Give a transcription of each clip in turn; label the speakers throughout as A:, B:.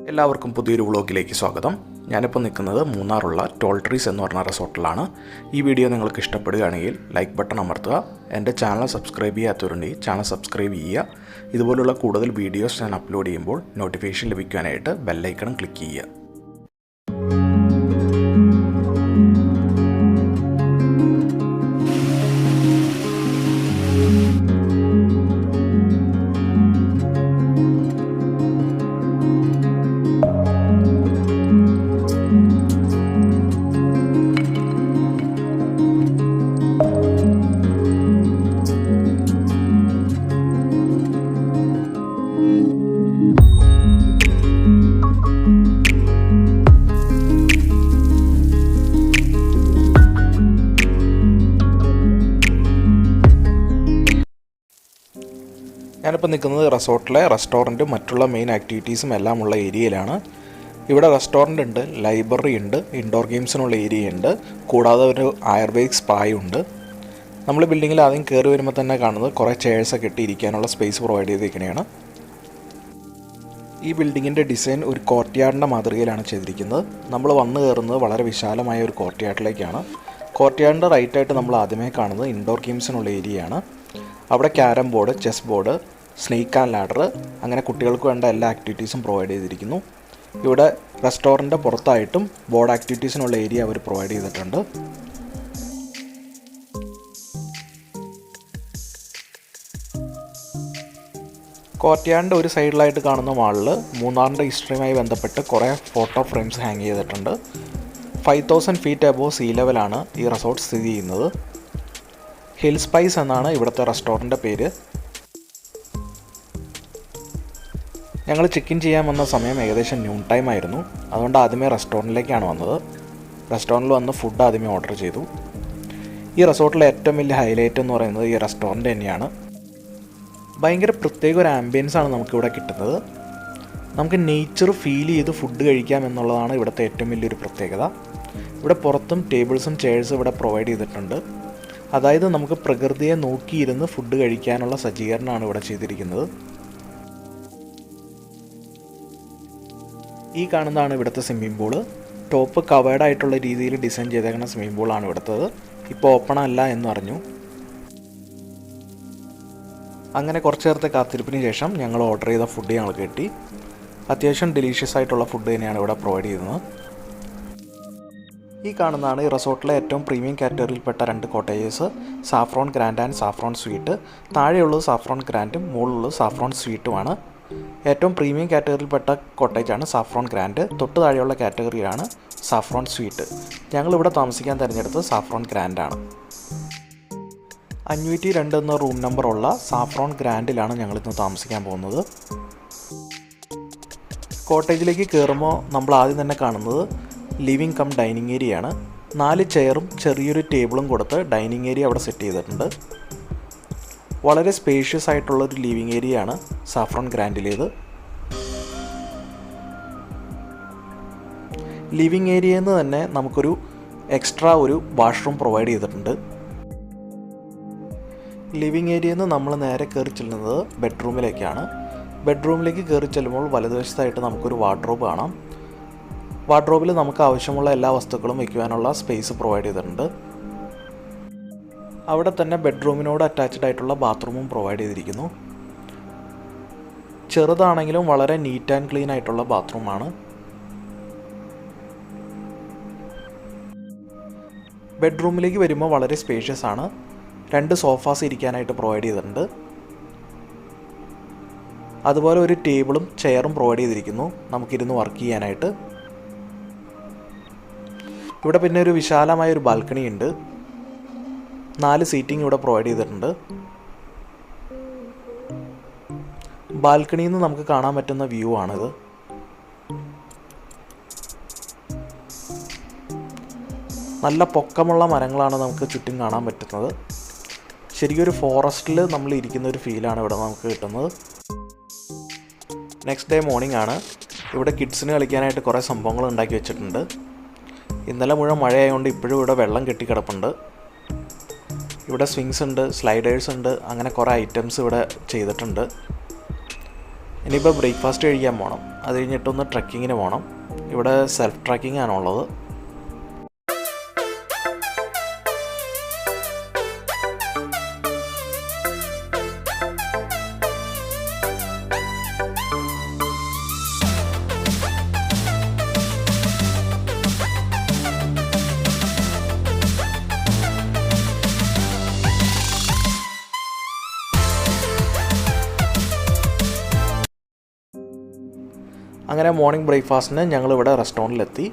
A: എല്ലാവർക്കും പുതിയൊരു വ്ളോഗിലേക്ക് സ്വാഗതം. ഞാനിപ്പോൾ നിൽക്കുന്നത് മൂന്നാറുള്ള ടോൾട്രീസ് എന്ന് പറഞ്ഞ റിസോർട്ടിലാണ്. ഈ വീഡിയോ നിങ്ങൾക്ക് ഇഷ്ടപ്പെടുകയാണെങ്കിൽ ലൈക്ക് ബട്ടൺ അമർത്തുക. എൻ്റെ ചാനൽ സബ്സ്ക്രൈബ് ചെയ്യാത്തവരുണ്ടെങ്കിൽ ചാനൽ സബ്സ്ക്രൈബ് ചെയ്യുക. ഇതുപോലുള്ള കൂടുതൽ വീഡിയോസ് ഞാൻ അപ്ലോഡ് ചെയ്യുമ്പോൾ നോട്ടിഫിക്കേഷൻ ലഭിക്കാനായിട്ട് ബെല്ലൈക്കണും ക്ലിക്ക് ചെയ്യുക. ഞാനിപ്പോൾ നിൽക്കുന്നത് റിസോർട്ടിലെ റെസ്റ്റോറൻറ്റും മറ്റുള്ള മെയിൻ ആക്ടിവിറ്റീസും എല്ലാം ഉള്ള ഏരിയയിലാണ്. ഇവിടെ റെസ്റ്റോറൻ്റ് ഉണ്ട്, ലൈബ്രറി ഉണ്ട്, ഇൻഡോർ ഗെയിംസിനുള്ള ഏരിയ ഉണ്ട്, കൂടാതെ ഒരു ആയുർവേദിക് സ്പായും ഉണ്ട്. നമ്മൾ ബിൽഡിങ്ങിൽ ആദ്യം കയറി വരുമ്പോൾ തന്നെ കാണുന്നത് കുറേ ചെയർസൊക്കെ ഇട്ടിരിക്കാനുള്ള സ്പേസ് പ്രൊവൈഡ് ചെയ്തിരിക്കുന്നതാണ്. ഈ ബിൽഡിങ്ങിൻ്റെ ഡിസൈൻ ഒരു കോർട്ട്യാർഡിൻ്റെ മാതൃകയിലാണ് ചെയ്തിരിക്കുന്നത്. നമ്മൾ വന്നു കയറുന്നത് വളരെ വിശാലമായ ഒരു കോർട്ട്യാർഡിലേക്കാണ്. കോർട്ട്യാർഡിൻ്റെ റൈറ്റായിട്ട് നമ്മൾ ആദ്യമേ കാണുന്നത് ഇൻഡോർ ഗെയിംസിനുള്ള ഏരിയയാണ്. അവിടെ carrom board, chess board, snake and ladder, അങ്ങനെ കുട്ടികൾക്ക് വേണ്ട എല്ലാ ആക്ടിവിറ്റീസും പ്രൊവൈഡ് ചെയ്തിരിക്കുന്നു. ഇവിടെ റെസ്റ്റോറൻറ്റ് പുറത്തായിട്ടും ബോർഡ് ആക്ടിവിറ്റീസിനുള്ള ഏരിയ അവർ പ്രൊവൈഡ് ചെയ്തിട്ടുണ്ട്. കോർട്ട്യാർഡിൻ്റെ ഒരു സൈഡിലായിട്ട് കാണുന്ന വാളിൽ മൂന്നാറിൻ്റെ ഹിസ്റ്ററിയുമായി ബന്ധപ്പെട്ട് കുറേ ഫോട്ടോ ഫ്രെയിംസ് ഹാങ് ചെയ്തിട്ടുണ്ട്. 5000 ഫീറ്റ് അബോവ് സീ ലെവലാണ് ഈ റിസോർട്ട് സ്ഥിതി ചെയ്യുന്നത്. ഹിൽ സ്പൈസ് എന്നാണ് ഇവിടുത്തെ റെസ്റ്റോറൻറ്റിൻ്റെ പേര്. ഞങ്ങൾ ചെക്ക് ഇൻ ചെയ്യാൻ വന്ന സമയം ഏകദേശം ന്യൂൺ ടൈം ആയിരുന്നു. അതുകൊണ്ട് ആദ്യമേ റെസ്റ്റോറൻറ്റിലേക്കാണ് വന്നത്. റെസ്റ്റോറൻറ്റിൽ വന്ന് ഫുഡ് ആദ്യമേ ഓർഡർ ചെയ്തു. ഈ റിസോർട്ടിലെ ഏറ്റവും വലിയ ഹൈലൈറ്റ് എന്ന് പറയുന്നത് ഈ റെസ്റ്റോറൻറ്റ് തന്നെയാണ്. ഭയങ്കര പ്രത്യേക ഒരു ആംബിയൻസാണ് നമുക്കിവിടെ കിട്ടുന്നത്. നമുക്ക് നേച്ചർ ഫീൽ ചെയ്ത് ഫുഡ് കഴിക്കാം എന്നുള്ളതാണ് ഇവിടുത്തെ ഏറ്റവും വലിയൊരു പ്രത്യേകത. ഇവിടെ പുറത്തും ടേബിൾസും ചെയർസും ഇവിടെ പ്രൊവൈഡ് ചെയ്തിട്ടുണ്ട്. അതായത് നമുക്ക് പ്രകൃതിയെ നോക്കിയിരുന്ന് ഫുഡ് കഴിക്കാനുള്ള സജ്ജീകരണമാണ് ഇവിടെ ചെയ്തിരിക്കുന്നത്. ഈ കാണുന്നതാണ് ഇവിടുത്തെ സ്വിമ്മിംഗ് പൂള്. ടോപ്പ് കവേർഡ് ആയിട്ടുള്ള രീതിയിൽ ഡിസൈൻ ചെയ്തേക്കുന്ന സ്വിമ്മിംഗ് പൂളാണ് ഇവിടുത്തത്. ഇപ്പോൾ ഓപ്പൺ അല്ല എന്ന് അറിഞ്ഞു. അങ്ങനെ കുറച്ച് നേരത്തെ കാത്തിരിപ്പിന് ശേഷം ഞങ്ങൾ ഓർഡർ ചെയ്ത ഫുഡ് ഞങ്ങൾ കിട്ടി. അത്യാവശ്യം ഡെലീഷ്യസ് ആയിട്ടുള്ള ഫുഡ് തന്നെയാണ് ഇവിടെ പ്രൊവൈഡ് ചെയ്യുന്നത്. ഈ കാണുന്നതാണ് ഈ റിസോർട്ടിലെ ഏറ്റവും പ്രീമിയം കാറ്റഗറിയിൽപ്പെട്ട 2 cottages, Saffron Grand and Saffron Suite. താഴെയുള്ളത് സാഫ്രോൺ ഗ്രാൻഡും മുകളിലുള്ളത് സാഫ്രോൺ സ്വീറ്റുമാണ്. ഏറ്റവും പ്രീമിയം കാറ്റഗറിയിൽപ്പെട്ട കോട്ടേജാണ് സാഫ്രോൺ ഗ്രാൻഡ്. തൊട്ട് താഴെയുള്ള കാറ്റഗറിയാണ് സാഫ്രോൺ സ്വീറ്റ്. ഞങ്ങളിവിടെ താമസിക്കാൻ തിരഞ്ഞെടുത്തത് സാഫ്രോൺ ഗ്രാൻഡാണ്. 502 എന്ന റൂം നമ്പറുള്ള സാഫ്രോൺ ഗ്രാൻഡിലാണ് ഞങ്ങളിന്ന് താമസിക്കാൻ പോകുന്നത്. കോട്ടേജിലേക്ക് കയറുമ്പോൾ നമ്മൾ ആദ്യം തന്നെ കാണുന്നത് ലിവിങ് കം ഡൈനിങ് ഏരിയയാണ്. 4 ചെയറും ചെറിയൊരു ടേബിളും കൊടുത്ത് ഡൈനിങ് ഏരിയ അവിടെ സെറ്റ് ചെയ്തിട്ടുണ്ട്. വളരെ സ്പേഷ്യസ് ആയിട്ടുള്ളൊരു ലിവിങ് ഏരിയയാണ് സാഫ്രോൺ ഗ്രാൻഡിലേത്. ലിവിങ് ഏരിയയിൽ നിന്ന് തന്നെ നമുക്കൊരു എക്സ്ട്രാ ഒരു വാഷ്റൂം പ്രൊവൈഡ് ചെയ്തിട്ടുണ്ട്. ലിവിങ് ഏരിയയിൽ നിന്ന് നമ്മൾ നേരെ കയറി ചെല്ലുന്നത് ബെഡ്റൂമിലേക്കാണ്. ബെഡ്റൂമിലേക്ക് കയറി ചെല്ലുമ്പോൾ വലതുവശത്തായിട്ട് നമുക്കൊരു വാർഡ്രോബ് കാണാം. വാർഡ്രോബിൽ നമുക്ക് ആവശ്യമുള്ള എല്ലാ വസ്തുക്കളും വയ്ക്കുവാനുള്ള സ്പേസ് പ്രൊവൈഡ് ചെയ്തിട്ടുണ്ട്. അവിടെ തന്നെ ബെഡ്റൂമിനോട് അറ്റാച്ച്ഡ് ആയിട്ടുള്ള ബാത്റൂമും പ്രൊവൈഡ് ചെയ്തിരിക്കുന്നു. ചെറുതാണെങ്കിലും വളരെ നീറ്റ് ആൻഡ് ക്ലീൻ ആയിട്ടുള്ള ബാത്റൂമാണ്. ബെഡ്റൂമിലേക്ക് വരുമ്പോൾ വളരെ സ്പേഷ്യസ് ആണ്. 2 സോഫാസ് ഇരിക്കാനായിട്ട് പ്രൊവൈഡ് ചെയ്തിട്ടുണ്ട്. അതുപോലെ ഒരു ടേബിളും ചെയറും പ്രൊവൈഡ് ചെയ്തിരിക്കുന്നു നമുക്കിരുന്ന് വർക്ക് ചെയ്യാനായിട്ട്. ഇവിടെ പിന്നെ ഒരു വിശാലമായ ഒരു ബാൽക്കണി ഉണ്ട്. 4 സീറ്റിംഗ് ഇവിടെ പ്രൊവൈഡ് ചെയ്തിട്ടുണ്ട്. ബാൽക്കണിയിൽ നിന്ന് നമുക്ക് കാണാൻ പറ്റുന്ന വ്യൂ ആണിത്. നല്ല പൊക്കമുള്ള മരങ്ങളാണ് നമുക്ക് ചുറ്റും കാണാൻ പറ്റുന്നത്. ശരിക്കും ഒരു ഫോറസ്റ്റിൽ നമ്മൾ ഇരിക്കുന്ന ഒരു ഫീലാണ് ഇവിടെ നമുക്ക് കിട്ടുന്നത്. നെക്സ്റ്റ് ഡേ മോർണിംഗ് ആണ്. ഇവിടെ കിഡ്സിന് കളിക്കാനായിട്ട് കുറേ സംഭവങ്ങൾ ഉണ്ടാക്കി വെച്ചിട്ടുണ്ട്. ഇന്നലെ മുഴുവൻ മഴയായതുകൊണ്ട് ഇപ്പോഴും ഇവിടെ വെള്ളം കെട്ടിക്കിടപ്പുണ്ട്. ഇവിടെ സ്വിങ്സ് ഉണ്ട്, സ്ലൈഡേഴ്സ് ഉണ്ട്, അങ്ങനെ കുറേ ഐറ്റംസ് ഇവിടെ ചെയ്തിട്ടുണ്ട്. ഇനിയിപ്പോൾ ബ്രേക്ക്ഫാസ്റ്റ് കഴിക്കാൻ പോകണം. അത് കഴിഞ്ഞിട്ടൊന്ന് ട്രക്കിങ്ങിന് പോകണം. ഇവിടെ സെൽഫ് ട്രക്കിംഗ് ആണുള്ളത്. അങ്ങനെ മോർണിംഗ് ബ്രേക്ക്ഫാസ്റ്റിന് ഞങ്ങളിവിടെ റെസ്റ്റോറൻറ്റിലെത്തി.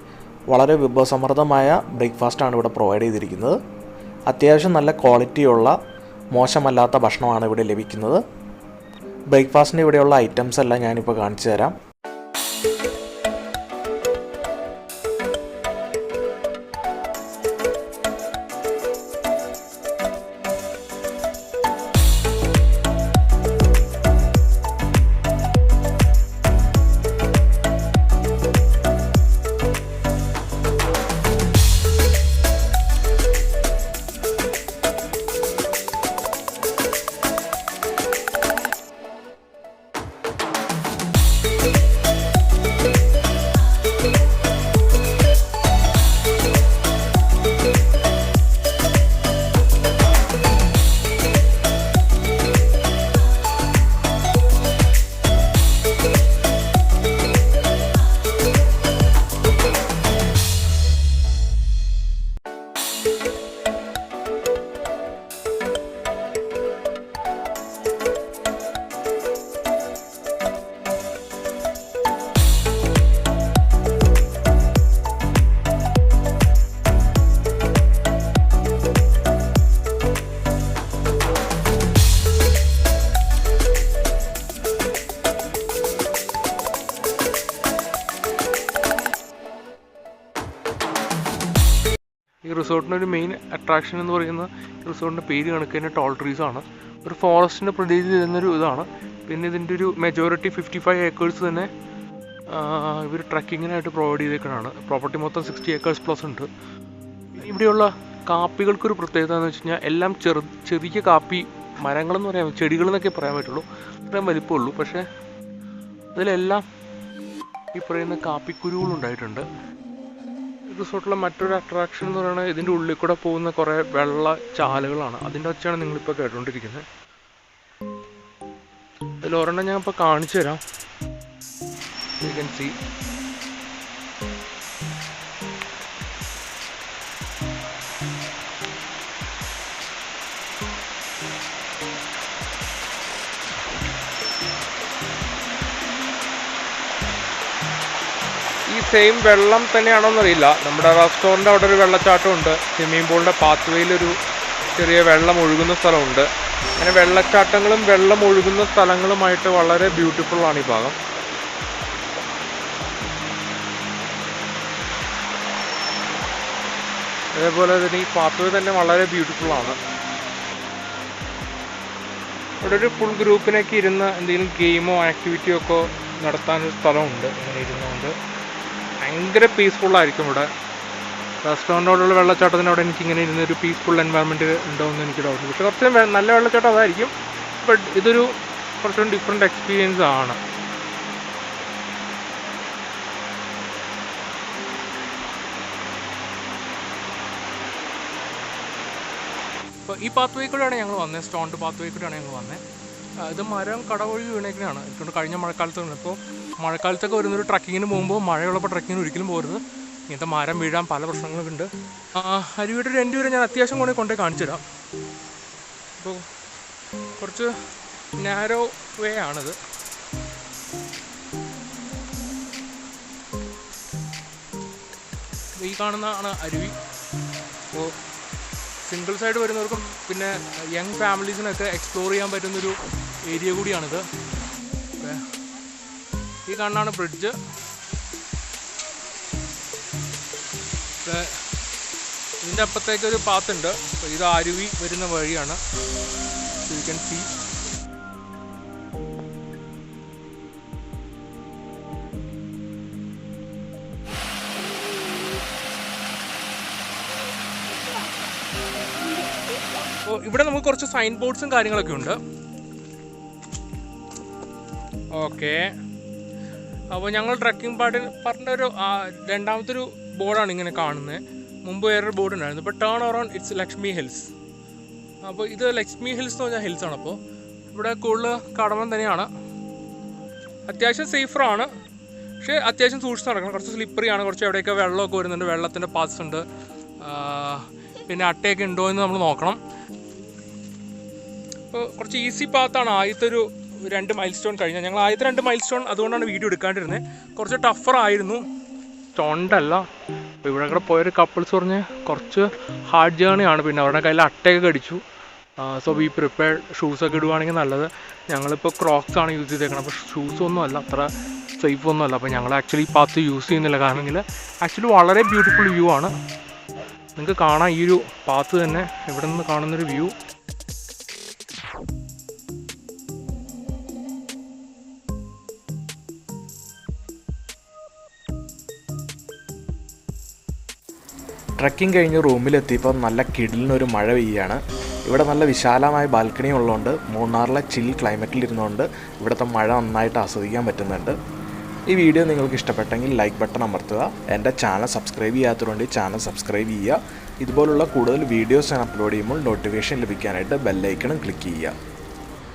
A: വളരെ വിഭവസമൃദ്ധമായ ബ്രേക്ക്ഫാസ്റ്റാണ് ഇവിടെ പ്രൊവൈഡ് ചെയ്തിരിക്കുന്നത്. അത്യാവശ്യം നല്ല ക്വാളിറ്റിയുള്ള മോശമല്ലാത്ത ഭക്ഷണമാണ് ഇവിടെ ലഭിക്കുന്നത്. ബ്രേക്ക്ഫാസ്റ്റിന് ഇവിടെയുള്ള ഐറ്റംസ് എല്ലാം ഞാനിപ്പോൾ കാണിച്ചു തരാം.
B: ഈ റിസോർട്ടിനൊരു മെയിൻ അട്രാക്ഷൻ എന്ന് പറയുന്നത് റിസോർട്ടിൻ്റെ പേര് കണക്ക് തന്നെ ടോൾ ട്രീസ് ആണ്. ഒരു ഫോറസ്റ്റിൻ്റെ പ്രതീതി തരുന്നൊരു ഇതാണ്. പിന്നെ ഇതിൻ്റെ ഒരു മെജോറിറ്റി 55 ഏക്കേഴ്സ് തന്നെ ഇവർ ട്രക്കിങ്ങിനായിട്ട് പ്രൊവൈഡ് ചെയ്തേക്കുന്നതാണ്. പ്രോപ്പർട്ടി മൊത്തം 60 ഏക്കേഴ്സ് പ്ലസ് ഉണ്ട്. ഇവിടെയുള്ള കാപ്പികൾക്കൊരു പ്രത്യേകത എന്ന് വെച്ച് കഴിഞ്ഞാൽ എല്ലാം ചെറിയ കാപ്പി മരങ്ങളെന്ന് പറയാൻ, ചെടികളെന്നൊക്കെ പറയാൻ പറ്റുള്ളൂ. അത്രയും വലിപ്പമുള്ളൂ. പക്ഷേ അതിലെല്ലാം ഈ പറയുന്ന കാപ്പിക്കുരുകളുണ്ടായിട്ടുണ്ട്. റിസോർട്ടിലെ മറ്റൊരു അട്രാക്ഷൻ എന്ന് പറയുന്നത് ഇതിൻ്റെ ഉള്ളിൽ കൂടെ പോകുന്ന കുറേ വെള്ള ചാലുകളാണ്. അതിൻ്റെ ഒച്ചയാണ് നിങ്ങളിപ്പോൾ കേട്ടുകൊണ്ടിരിക്കുന്നത്. അതിലൊരെണ്ണം ഞാൻ ഇപ്പോൾ കാണിച്ചു തരാം. You can see. ഈ സെയിം വെള്ളം തന്നെയാണോന്നറിയില്ല. നമ്മുടെ റെസ്റ്റോറൻ്റ് അവിടെ ഒരു വെള്ളച്ചാട്ടമുണ്ട്. സ്വിമ്മിംഗ് പൂളിൻ്റെ പാത്ത് വേയിലൊരു ചെറിയ വെള്ളം ഒഴുകുന്ന സ്ഥലമുണ്ട്. അങ്ങനെ വെള്ളച്ചാട്ടങ്ങളും വെള്ളം ഒഴുകുന്ന സ്ഥലങ്ങളുമായിട്ട് വളരെ ബ്യൂട്ടിഫുള്ളാണ് ഈ ഭാഗം. അതേപോലെ തന്നെ ഈ പാത്ത് വേ തന്നെ വളരെ ബ്യൂട്ടിഫുള്ളാണ്. ഇവിടെ ഒരു ഫുൾ ഗ്രൂപ്പിനൊക്കെ ഇരുന്ന് എന്തെങ്കിലും ഗെയിമോ ആക്ടിവിറ്റിയോ ഒക്കെ നടത്താനൊരു സ്ഥലമുണ്ട്. ഇങ്ങനെ ഇരുന്നുകൊണ്ട് ഭയങ്കര പീസ്ഫുള്ളായിരിക്കും ഇവിടെ. റെസ്റ്റോറൻറ്റോടുള്ള വെള്ളച്ചാട്ടത്തിൻ്റെ അവിടെ എനിക്കിങ്ങനെ ഇരുന്നൊരു പീസ്ഫുൾ എൻവയറമെൻറ്റ് ഉണ്ടാവുമെന്ന് എനിക്ക് ഡൗട്ട്. പക്ഷെ കുറച്ച് നല്ല വെള്ളച്ചാട്ടം അതായിരിക്കും. ബട്ട് ഇതൊരു കുറച്ചും ഡിഫറെൻറ്റ് എക്സ്പീരിയൻസ് ആണ്. അപ്പോൾ ഈ പാത്ത് വേ കൂടെയാണ് ഞങ്ങൾ വന്നത്. സ്റ്റോൺഡ് പാത്ത് വേ കൂടെയാണ് ഞങ്ങൾ വന്നത്. ഇത് മരം കടവഴി വീണേക്കാണ്. എനിക്കൊണ്ട് കഴിഞ്ഞ മഴക്കാലത്ത് വീണത്. ഇപ്പോൾ മഴക്കാലത്തൊക്കെ വരുന്നൊരു ട്രക്കിങ്ങിന് പോകുമ്പോൾ മഴയുള്ളപ്പോൾ ട്രക്കിങ്ങിന് ഒരിക്കലും പോരുത്. ഇങ്ങനത്തെ മരം വീഴാൻ പല പ്രശ്നങ്ങളൊക്കെ ഉണ്ട്. അരുവിയുടെ ഒരു എൻഡ് വരെ ഞാൻ അത്യാവശ്യം കൊണ്ടുപോയി കാണിച്ചു തരാം. അപ്പോൾ കുറച്ച് നാരോ വേ ആണിത്. ഈ കാണുന്നതാണ് അരുവി. അപ്പോൾ സിംഗിൾ സൈഡ് വരുന്നവർക്കും പിന്നെ യങ് ഫാമിലീസിനൊക്കെ എക്സ്പ്ലോർ ചെയ്യാൻ പറ്റുന്നൊരു ഏരിയ കൂടിയാണിത്. ഈ കാണുന്നതാണ് ബ്രിഡ്ജ്. ഇതിൻ്റെ അപ്പുറത്തേക്കൊരു പാത്തുണ്ട്. അപ്പോൾ ഇത് അരുവി വരുന്ന വഴിയാണ്. You can see. അപ്പോൾ ഇവിടെ നമുക്ക് കുറച്ച് സൈൻ ബോർഡ്സും കാര്യങ്ങളൊക്കെ ഉണ്ട്. ഓക്കെ, അപ്പോൾ ഞങ്ങൾ ട്രക്കിംഗ് പാർട്ടിൻ്റെ ഒരു രണ്ടാമത്തെ ഒരു ബോർഡാണ് ഇങ്ങനെ കാണുന്നത്. മുമ്പ് വേറൊരു ബോർഡ് ഉണ്ടായിരുന്നു. ഇപ്പോൾ turn around it's Lakshmi hills. അപ്പോൾ ഇത് ലക്ഷ്മി ഹിൽസ് എന്ന് പറഞ്ഞാൽ ഹിൽസാണ്. അപ്പോൾ ഇവിടെ കൂടുതൽ കടമം തന്നെയാണ്. അത്യാവശ്യം സേഫറാണ്, പക്ഷേ അത്യാവശ്യം സൂക്ഷിച്ച് നടക്കണം. കുറച്ച് സ്ലിപ്പറിയാണ്, കുറച്ച് എവിടെയൊക്കെ വെള്ളമൊക്കെ വരുന്നുണ്ട്, വെള്ളത്തിൻ്റെ പാസ് ഉണ്ട്, പിന്നെ അട്ടയൊക്കെ ഉണ്ടോ എന്ന് നമ്മൾ നോക്കണം. അപ്പോൾ കുറച്ച് ഈസി പാത്താണ് ആദ്യത്തെ ഒരു 2 മൈൽ സ്റ്റോൺ കഴിഞ്ഞാൽ. ഞങ്ങൾ ആദ്യത്തെ 2 മൈൽ സ്റ്റോൺ അതുകൊണ്ടാണ് വീഡിയോ എടുക്കാണ്ടിരുന്നത്. കുറച്ച് ടഫറായിരുന്നു, സ്റ്റോണ്ടല്ല. അപ്പോൾ ഇവിടെ കൂടെ പോയൊരു കപ്പിൾസ് പറഞ്ഞ് കുറച്ച് ഹാർഡ് ജേണിയാണ്. പിന്നെ അവരുടെ കയ്യിൽ അട്ടയൊക്കെ കടിച്ചു. So be prepared. ഷൂസൊക്കെ ഇടുവാണെങ്കിൽ നല്ലത്. ഞങ്ങളിപ്പോൾ ക്രോക്സ് ആണ് യൂസ് ചെയ്തേക്കണം. അപ്പോൾ ഷൂസൊന്നും അല്ല, അത്ര സേഫ് ഒന്നും അല്ല. അപ്പോൾ ഞങ്ങൾ ആക്ച്വലി ഈ പാത്ത് യൂസ് ചെയ്യുന്നില്ല. കാരണമെങ്കിൽ ആക്ച്വലി വളരെ ബ്യൂട്ടിഫുൾ വ്യൂ ആണ്. നിങ്ങൾക്ക് കാണാം ഈ ഒരു പാത്ത് തന്നെ ഇവിടെ നിന്ന് കാണുന്നൊരു വ്യൂ.
A: ട്രക്കിംഗ് കഴിഞ്ഞ് റൂമിലെത്തിയപ്പോൾ നല്ല കിടിലിനൊരു മഴ പെയ്യാണ്. ഇവിടെ നല്ല വിശാലമായ ബാൽക്കണി ഉള്ളതുകൊണ്ട് മൂന്നാറിലെ ചിൽ ക്ലൈമറ്റിലിരുന്നുകൊണ്ട് ഇവിടുത്തെ മഴ നന്നായിട്ട് ആസ്വദിക്കാൻ പറ്റുന്നുണ്ട്. ഈ വീഡിയോ നിങ്ങൾക്ക് ഇഷ്ടപ്പെട്ടെങ്കിൽ ലൈക്ക് ബട്ടൺ അമർത്തുക. എൻ്റെ ചാനൽ സബ്സ്ക്രൈബ് ചെയ്യാത്തതുകൊണ്ട് ചാനൽ സബ്സ്ക്രൈബ് ചെയ്യുക. ഇതുപോലുള്ള കൂടുതൽ വീഡിയോസ് ഞാൻ അപ്ലോഡ് ചെയ്യുമ്പോൾ നോട്ടിഫിക്കേഷൻ ലഭിക്കാനായിട്ട് ബെല്ലൈക്കണും ക്ലിക്ക് ചെയ്യുക.